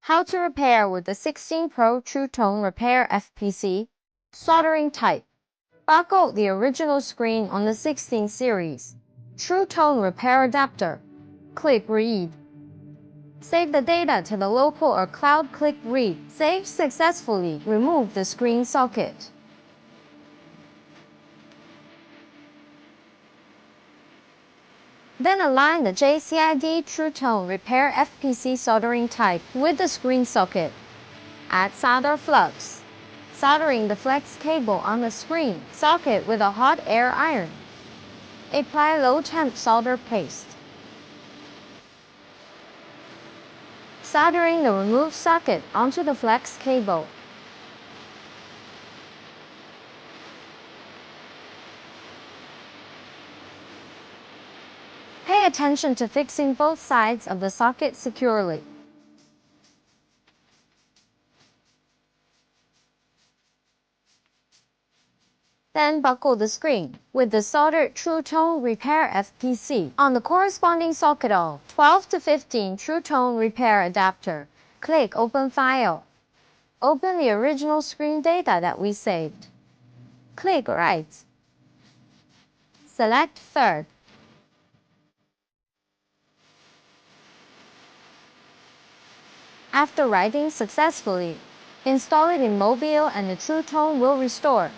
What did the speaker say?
How to repair with the 16 Pro True Tone Repair FPC. Soldering type. Buckle the original screen on the 16 series. True Tone Repair Adapter. Click Read. Save the data to the local or cloud. Click Read. Save successfully. Remove the screen socket. Then align the JCID True Tone Repair FPC soldering type with the screen socket. Add solder flux. Soldering the flex cable on the screen socket with a hot air iron. Apply low-temp solder paste. Soldering the removed socket onto the flex cable. Pay attention to fixing both sides of the socket securely. Then buckle the screen with the soldered True Tone Repair FPC on the corresponding socket of 12 to 15 True Tone Repair Adapter. Click Open File. Open the original screen data that we saved. Click Write. Select Third. After writing successfully, install it in Mobile and the True Tone will restore.